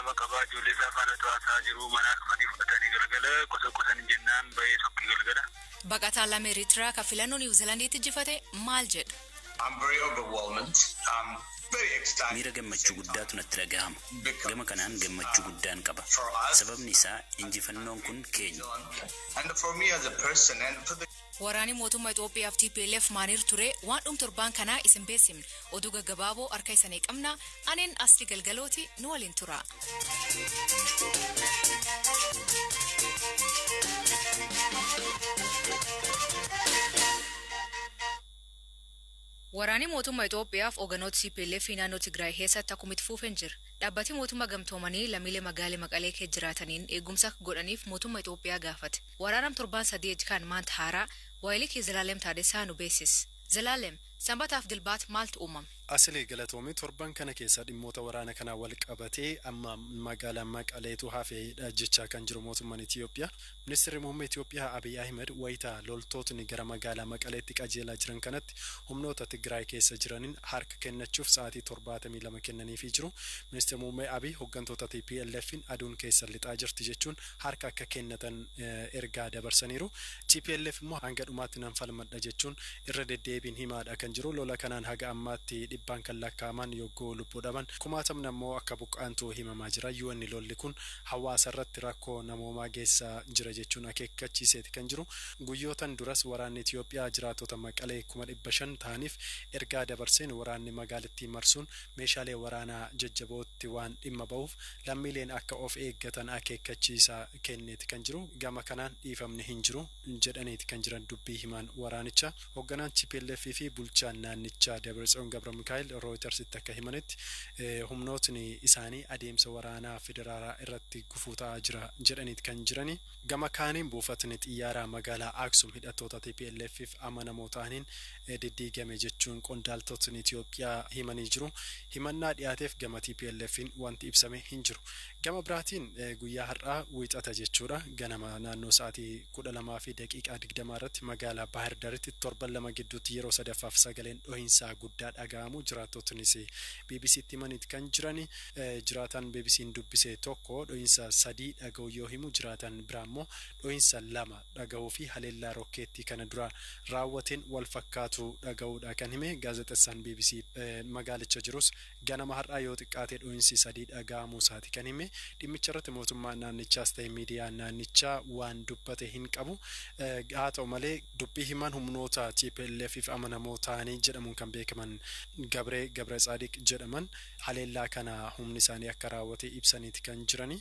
nama qabaa ijoollee isaa faana to'ataa jiru mana akkanii fudhatanii galgala qosan jennaan bahee tokki galgala. Baqataa lama Eritraa kan filannoo Niw Ziilaandiitti injifate maal jedha? I'm very overwhelmed. Very excited. Miira gammachuu guddaatu natti dhagahama. Gama kanaan gammachuu guddaan qaba. Sababni isaa injifannoon kun keenya. And for me as a person and for the Waraani mootummaa Itoophiyaa fi TPLF maaniir ture waan dhumturbaan kanaa isin beesimne oduu gaggabaaboo harka isanii qabna aneen asli galgalooti nu waliin tura. Waraani mootummaa Itoophiyaa fi hoogganoota TPLF naannoo Tigraay keessatti akkuma itti fufeen jira. Dhaabbati mootummaa gamtoomanii lammiilee magaalaa Maqalee keessa jiraataniin eegumsa godhaniif mootummaa Itoophiyaa gaafate. Waraanam 7 kan maanta haaraa waayilii Zalaalem Taadessaa nu beeksise. Zalaalem sanbataaf dilbaat maaltu uumame? Asli galatoomii torban kana keessa dhimmoota waraana kana wal qabatee amma magaalaa Maqaleetu hafeedha jechaa kan jiru mootummaan Itoophiyaa. Ministeerri muummee Itoophiyaa Abiy Ahmed wayita loltootni gara magaalaa Maqaleetti qajeelaa jiran kanatti humnoota Tigraay keessa jiraniin harka kennachuuf sa'aatii 72 kennaniifii jiru. Ministeerri muummee Abiy hooggantoota TPLFin aduun keessa lixaa jirti jechuun harka akka kennatan ergaa dabarsaniiru. TPLF immoo hanga dhumaatti nan falmadha jechuun irra deddeebiin himaadha kan jiru. Lola kanaan haga ammaatti dhibbaan kan lakkaaman yoggoo lubbuu dhaban kumaatamna immoo akka buqqaantuu himamaa jira. UN lolli kun hawaasa irratti rakkoo namoomaa geessaa jira jechuun akeekkachiiseeti kan jiru. Guyyootan duras waraanni Itoophiyaa jiraatota Maqalee 500 ta'aniif ergaa dabarseen waraanni magaalattii marsuun meeshaalee waraanaa jajjabootti waan dhimma ba'uuf lammiileen akka of eeggatan akeekkachiisa kenneeti kan jiru. Gama kanaan dhiifamni hin jiru jedhaniiti kan jiran dubbii himaan waraanichaa. Hoogganaan TPLF fi bulchaan naannichaa Dabratsiyoon Gabra Mikaa'el Rooyitersitti akka himanitti humnootni isaanii adeemsa waraanaa federaalaa irratti gufuu ta'aa jira jedhaniiti kan jirani. Gama kaaniin buufatni xiyyaaraa magaalaa Aksum hidhattoota TPLFif amanamoo ta'aniin diddiigame jechuun qondaaltotni Itoophiyaa himanii jiru. Himannaa dhiyaateef gama TPLFin wanti ibsame hin jiru. Gama biraatiin guyyaa har'aa wiixata jechuudha. Ganama naannoo sa'aatii 12:20 irratti magaalaa Baahir Daaritti torban lama gidduutti yeroo sadaffaaf sagaleen dhohinsaa guddaa dhaga'amu jiraattootnis BBCtti himaniiti kan jirani. Jiraatan BBC'n dubbise tokko dhohinsa 3 dhaga'u yoo himu jiraatan biraa immoo dhohinsa 2 dhaga'uu fi haleellaa rokkeettii kana dura raawwateen wal fakkaatu dhaga'uudha kan hime. Gaazexeessaan BBC magaalicha jirus ganama har'aa yoo xiqqaate dhohinsi 3 dhaga'amuu isaati kan hime. Dhimmicha irratti mootummaan naannichaas ta'e miidiyaa naannichaa waan dubbate hin qabu. Haa ta'u malee dubbii himan humnoota TPLFif amanamoo ta'anii jedhamuun kan beekaman Gabra Tsaadiq jedhaman haleellaa kana humni isaanii akka raawwate ibsaniiti kan jirani.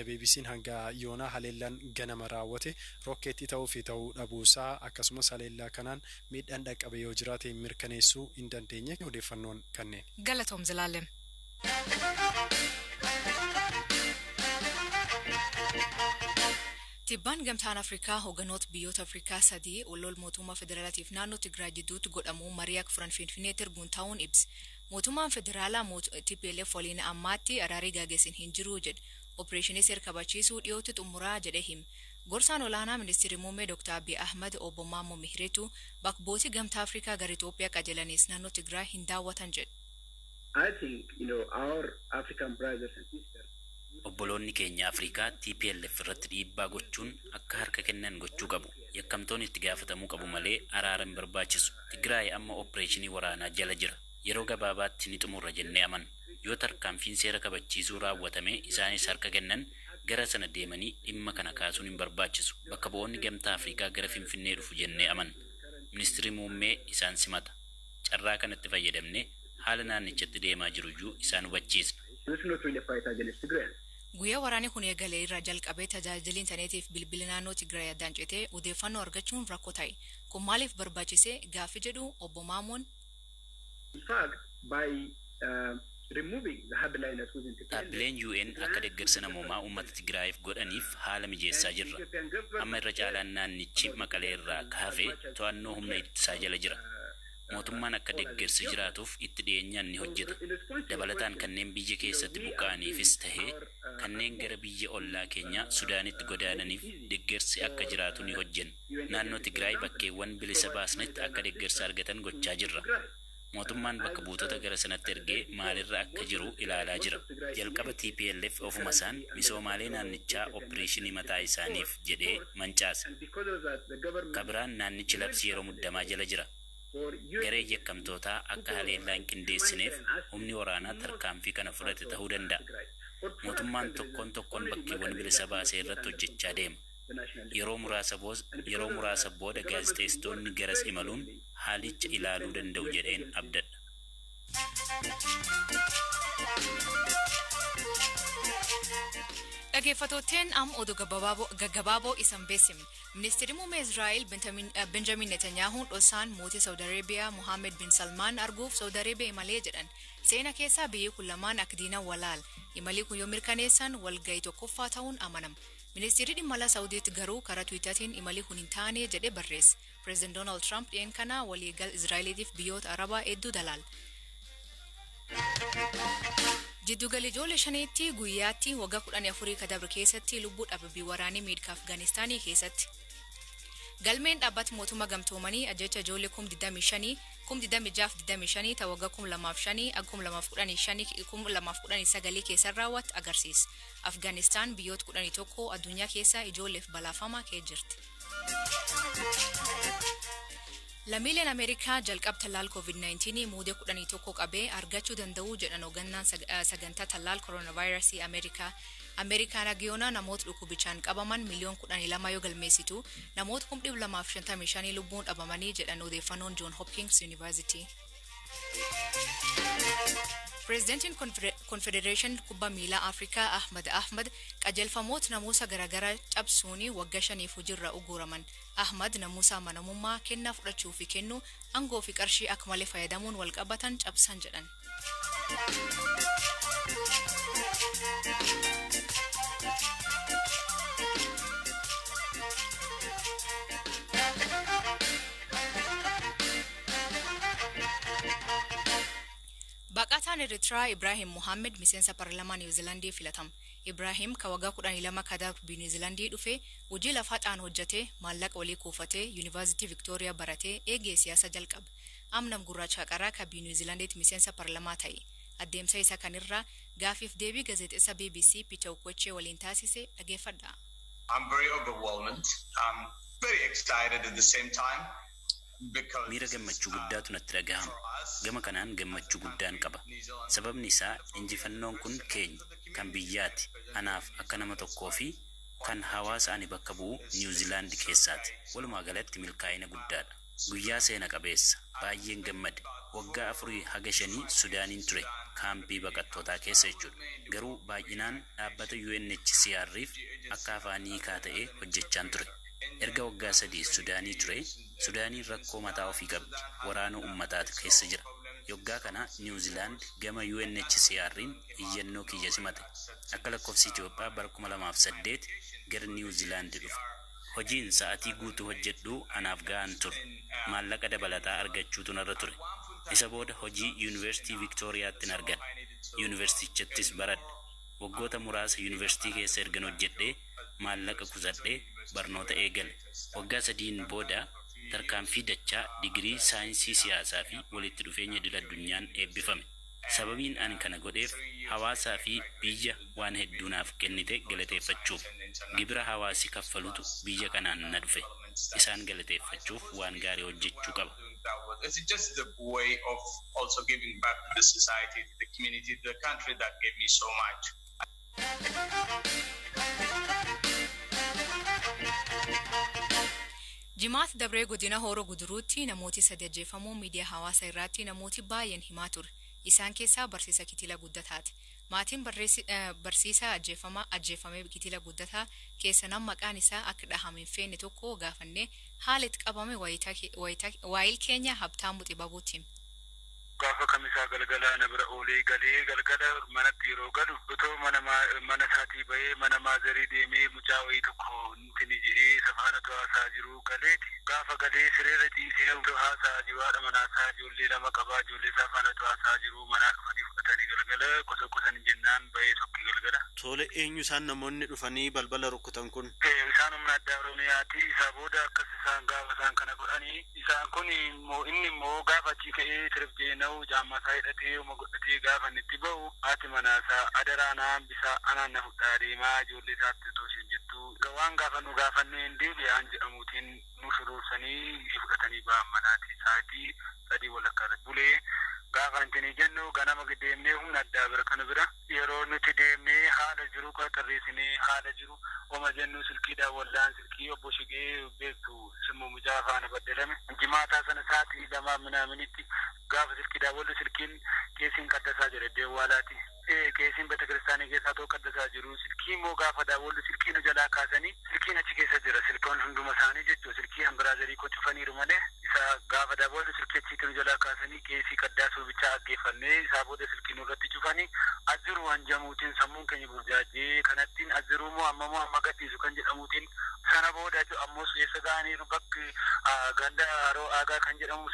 BBC'n hanga yoona haleellaan ganama raawwate rokkeettii ta'uu fi ta'uu dhabuusaa akkasumas haleellaa kanaan miidhaan dhaqqabe yoo jiraate mirkaneessuu hin dandeenye. Odeeffannoon kanneen. Galatoom Zalaalem. Tibbaan gamtaan Afrikaa hoogganoota biyyoota Afrikaa 3 ol mootummaa federaalaatiif naannoo Tigraay jidduutti godhamu marii akka furan Finfinneetti erguun ta'uun ibsi. Mootummaan federaalaa TPLF waliin ammaatti araarii gaggeessin hin jiru jedhe. Opereeshinii seera kabachiisuu dhiyootti xumuraa jedhe hime. Gorsaan olaanaa ministeerri muummee Dr. Abiy Ahmed obbo Maammoo Mihireetu bakka gamtaa Afrikaa gara Itoophiyaa qajeelanis naannoo Tigraay hin daawwatan jedhe. I think, our African brothers and sisters Obboloonni keenya Afrikaa TPLF irratti dhiibbaa gochuun akka harka kennan gochuu qabu. Yakkamtoonni itti gaafatamuu qabu malee araara hin barbaachisu. Tigraay amma opereeshinii waraanaa jala jira. Yeroo gabaabaatti ni xumurra jennee amanna. Yoo tarkaanfiin seera kabachiisuu raawwatame isaanis harka kennan gara sana deemanii dhimma kana kaasuun hin barbaachisu. Bakka bu'oonni gamtaa Afrikaa gara Finfinnee dhufu jennee amanna. Ministeerri muummee isaan simata. Carraa kanatti fayyadamne haala naannichatti deemaa jiruyyuu isaan hubachiisna. Guyyaa waraanni kun eegalee irraa jalqabee tajaajila intarneetiif bilbila naannoo Tigraay addaan citee odeeffannoo argachuun rakkoo ta'e. Kun maaliif barbaachise gaaffii jedhu obbo Maamoon. In fact, by removing the headliners within Dhaabbileen UN akka deeggarsa namoomaa uummata Tigraayiif godhaniif haala mijeessaa jirra. Amma irra caalaan naannichi Maqalee irraa kaafee to'annoo humna ittisaa jala jira. Mootummaan akka deeggarsi jiraatuuf itti dhiyeenyaan ni hojjeta. Dabalataan kanneen biyya keessatti buqqa'aniifis tahee kanneen gara biyya ollaa keenyaa Sudaanitti godaananiif deeggarsi akka jiraatu ni hojjenna. Naannoo Tigraay bakkeewwan bilisa baasnetti akka deeggarsa argatan gochaa jirra. mootummaan bakka buutota gara sanatti ergee maalirra akka jiru ilaalaa jira. Jalqaba TPLF ofuma isaan misoomaalee naannichaa opereeshinii mataa isaaniif jedhee mancaase. Kabiraan naannichi labsii yeroo muddamaa jala jira. Garee yakkamtootaa akka haleellaan qindeessineef humni waraanaa tarkaanfii kana fudhate ta'uu danda'a. Mootummaan tokkoon bakkeewwan bilisa baasee irratti hojjechaa deema. Yeroo muraasa booda gaazexeessitoonni garas imaluun haalicha ilaaluu danda'u jedheen abdadha. Dhaggeeffattootni oduu gaggabaaboo isin beeksifne. Ministeerri muummee Israa'el Benjamin Netanyahuun dhosaan mootii Saudi Arabiyaa Mohammed bin Salmaan arguuf Saudi Arabiyaa imalee jedhan. Seena keessaa biyyi kun lamaan akka diina walaal. Imalli kun yoo mirkaneessan walgahii tokkoffaa ta'uun amanama. Ministeerri dhimma alaa Saawudiitti garuu karaa Tiwiitartiin imalli kun hin taane jedhee barreesse. Pireezidaant Doonaald Tiraamp dhiyeen kana waliigal Israa'eliitiif biyyoota Arabaa hedduu dalaala. Jidduugalli ijoollee shaniitti guyyaatti waggaa 14 kadabre keessatti lubbuu dhabe waraanni miidhaa Afgaanistaanii keessatti. Galmeen dhaabbata mootummaa gamtoomanii ajjecha ijoollee 25,25 ta'uu waggaa 2005 2019 keessa raawwate agarsiisa. Afgaanistaan biyyoota 11 addunyaa keessa ijoolleef balaafamaa keessa jirti. Lammiileen Ameerikaa jalqaba tallaal COVID-19 muudee 11 qabee argachuu danda'u jedhan hoogganaan sagantaa tallaal koronaavaayirasii Ameerikaan agiyyoona namoota dhukkubichaan qabaman miliyoona 12 yoo galmeessitu namoota 255 lubbuun dhabamanii jedhan odeeffannoon John Hopkins University. Prezidentiin Confederation Kubbaa Miilaa Afrikaa Ahmad qajeelfamoota namoota garaagaraa cabsuun waggaa 5 hojiirra ugguraman. Ahmad namoota amanamummaa kennaa fudhachuu fi kennu aangoo fi qarshii akka malee fayyadamuun wal qabatan cabsan jedhan. Baqataan Eritraa Ibrahim Mohammed miseensa paarlaamaa Niwuziilaandii filatama. Ibrahim ka waggaa 12 kadabre Niwuziilaandii dhufe hojii lafaadhaan hojjete maallaqa walii kuufatee Yuunivarsiitii Viktooriyaa baratee eegee siyaasa jalqabe. Amnam gurraacha qaraa ka Niwuziilaandiitti miseensa paarlaamaa ta'e. Adeemsa isaa kanirraa gaafiif deebii gaazexeessa BBC Peter Okochee waliin taasise dhageeffadha. I'm very overwhelmed. I'm very excited at the same time. Miira gammachuu guddaatu natti dhagahama. Gama kanaan gammachuu guddaan qaba. Sababni isaa injifannoon kun keenya kan biyyaati. Anaaf akka nama tokkoo fi kan hawaasa ani bakka bu'u Niwuziilaand keessaati. Walumaa galatti milkaa'ina guddaadha. Guyyaa seena qabeessa. Baay'een gammade. Waggaa 4 haga 5 Sudaaniin ture. Kaampii baqattootaa keessa jechuudha. Garuu baay'inaan dhaabbata UNHCR'if akka afaan hiikaa ta'ee hojjechaan ture. Erga waggaa 3 Sudaanii ture. Sudaaniin rakkoo mataa ofii qabdi. Waraana uummataatu keessa jira. Yoggaa kana Niwuziilaand gama UNHCR'n iyyannoo kiyya simate. Akka lakkoofsa Itoophiyaa bara 2008 gara Niwuziilaand dhufe. Hojiin sa'aatii guutuu hojjedhu anaaf ga'an ture. Maallaqa dabalataa argachuutu narra ture. Isa booda hojii Yuunivarsiitii Viktooriyaatti argan. Yuunivarsiitichattis baradhe. Waggoota muraasa yuunivarsiitii keessa ergan hojjedhee maallaqa kuusadhee barnoota eegale. Waggaa 3 booda tarkaanfii dachaa digirii saayinsii siyaasaa fi walitti dhufeenya idil-addunyaan eebbifame. Sababiin ani kana godheef hawaasaa fi biyya waan hedduu naaf kennite galateeffachuuf. Gibira hawaasi kaffalutu biyya kanaan na dhufe. Isaan galateeffachuuf waan gaarii hojjechuu qaba. It's just the way of also giving back to the society, to the community, to the country that gave me so much. Jimaat dabree godina Hooroo Guduruutti namooti 3 ajjeefamuu miidiyaa hawaasaa irratti namooti baay'een himaa ture. Isaan keessaa barsiisa Kitila Guddataati. Maatiin barsiisaa ajjeefamee Kitila Guddataa keessa nama maqaan isaa akka dhahame hin feene tokko gaafannee haala itti qabame waayil keenya Habtaamuu Xibabuutiin. Gaafa kamisaa galgala na bira oolee galee galgala manatti yeroo galu otoo mana isaatii bahee mana maazarii deemee mucaa wayii tokko nintini jedhee safaana haasaa jiru galeeti. Gaafa galee sireerra ciisee otoo haasaa jiru haadha manaasaa ijoollee lama qabaa ijoollee safaana haasaa jiru manaa dhufanii fudhatanii galgala qosanii jennaan bahee tokko galgala. Tole eenyu isaan namoonni dhufanii balbala rukutan kun? Isaan humna addaa Oromiyaati. Isa booda akkas isaan gaafa isaan kana godhanii isaan kun immoo inni immoo gaafa achi ka'ee tiribjeena'u jaammaa isaa hidhatee uma godhatee gaafa inni itti ba'u haati manaasaa adaraa naan bisaa anaan na fudhaa deemaa ijoollee isaatti otoo isheen jettu waan gaafa nu gaafannee hin deebi'aan jedhamuutiin nu shuruursanii fudhatanii ba'an manaati sa'aatii sadii walakkaa bulee gaafa intini jennu ganama deemnee humna addaa bira kana bira yeroo nuti deemnee haala jiru qaxarreessinee haala jiru oma jennu silkiidhaan wallaan silkii obbo Shigee beektu simmoo mucaa faana baddalame jimaataa sana sa'aatii lamaa minaaminitti gaafa silkiidhaan wallu silkiin keessiin qaddasaa jira deewwaalaati. Keessiin betekiristaanii keessaa ta'u qaddasaa jiru silkii immoo gaafa daawwallu silkii nu jalaa kaasanii silkiin achi keessa jira silkoon hunduma isaanii jechuudha silkii hambiraazarii kocufaniiru malee isa gaafa daawwallu silkii achiitti nu jalaa kaasanii keessii qaddaasuu bichaa aggeeffannee isaa booda silkii nurratti cufanii ajjiru hanjamuutiin sammuun keenya burjaajee kanattiin ajjiru immoo amma gadhiisu kan jedhamuutiin sana booda ammoo su'eessa ga'aniiru bakki ganda haroo aagaa kan jedhamu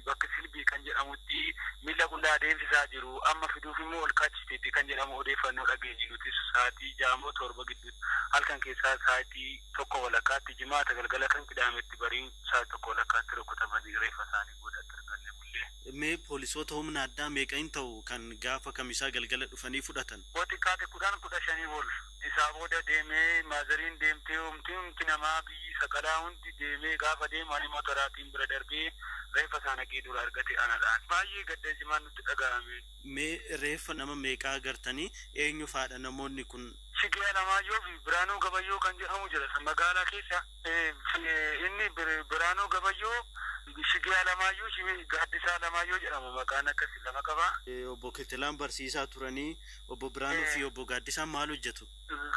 bakki silbii kan jedhamutti miila qullaa deemsisaa jiru amma fiduuf immoo ol kaachiteetti kan jedhamu odeeffannoo dhageenye nutis sa'aatii 6-7 gidduutti halkan keessaa sa'aatii 1 walakkaatti jimaata galgala kan qidaametti bariin sa'aatii 1 walakkaatti rukutamanii reeffa isaanii godhatti arganne bullee. Mee poolisoota humna addaa meeqaan ta'u kan gaafa kamisaa galgala dhufanii fudhatan? Xiqqaate 15 ol isaa booda deemee maazariin deemtee humti namaa biyyi saqalaa hundi deemee gaafa deeman motoraatiin bira darbee reeffa isaanii qee dura argate anadhaan baay'ee gadda jimaan nutti dhaga'ame. Mee reeffa nama meeqaa agartanii eenyu faadha namoonni kun? Shigee Alamaayyoo fi Biraanuu Gabayyoo kan jedhamu jira magaalaa keessa inni Biraanuu Gabayyoo Shigee Alamaayyoo Gaaddisaa Alamaayyoo jedhama maqaan akkasii lama qaba. Obbo Kitilaan barsiisaa turanii obbo Biraanuu fi obbo Gaaddisaan maal hojjetu?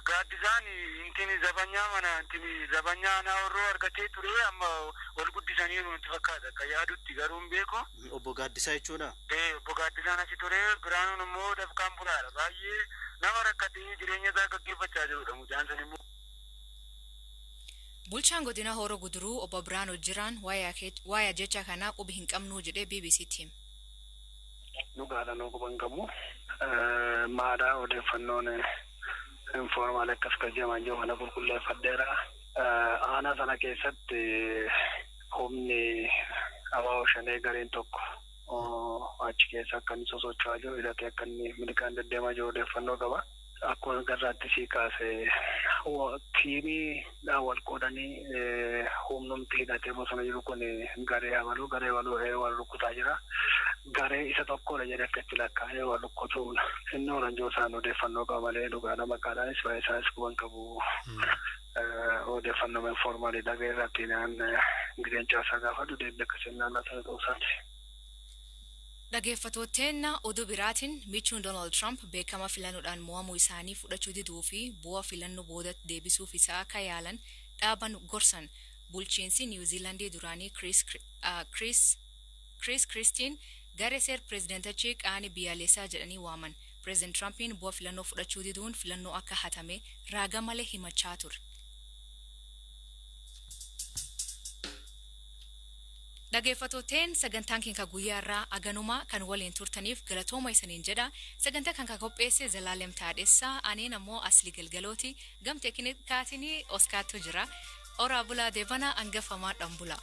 Gaaddisaan intini zabanyaa mana intini zabanyaa naawroo argatee ture amma ol guddisaniiru nutti fakkaata akka yaadutti garuu hin beeku. Obbo Gaaddisaa jechuudha? Obbo Gaaddisaan achi ture Biraanuun immoo dafqaan bulaadha baay'ee nama rakkatee jireenya isaa gaggeeffachaa jirudha mucaan sun immoo. Bulchaan godina Horoo Guduruu obbo Biraanuu Jiraan waa'ee jecha kanaa qubi hin qabnu jedhee BBC'tti. Dhugaadhaan quban qabu maadaa odeeffannoon informaal akkas qajeeman jiru kana qulqulleeffadheera. Aanaa sana keessatti humni abaa'oo shanee gareen tokko achi keessa akka inni sosocho'aa jiru hidhatee akka inni milikaan deddeemaa jiru odeeffannoo qaba. Akkuma garraatti sii kaase tiimii wal qoodanii humnumti hidhatee bosona jiru kun garee waluu wal rukkutaa jira. Garee isa tokkodha jedhee akka itti lakkaa'ee wal rukkutuun inni oranjoo isaan odeeffannoo qaba malee dhugaadha maqaadhaanis baay'ee isaanis quban qabu. Odeeffannoo informaalii dhaga'ee irratti gideen caasaa gaafadhu deebii akka seenaan laata ta'uu isaati. Dhaggeeffattootteen oduu biraatiin michuun Donald Trump beekama filannoodhaan mo'amuu isaanii fudhachuu diduu fi bu'aa filannoo boodatti deebisuuf isaa akka yaalan dhaaban gorsan bulchiinsi Niwuziilaandii duraanii Chris Christine garee seer pireezidentachii qaanii biyyaalessaa jedhanii waaman. Pireezident Trumpiin bu'aa filannoo fudhachuu diduun filannoo akka hatame raaga malee himachaa ture. Dhaggeeffattootteen sagantaan keenya guyyaa irraa aganuma kan waliin turtaniif galatooma isaniin jedha. Sagantaa kan qopheesse Zalaalem Taadessaa aneen ammoo Asli Galgalooti gam teeknikaatiin Oskaattu jira. Oraa bulaa deebana hangafamaa dhambula.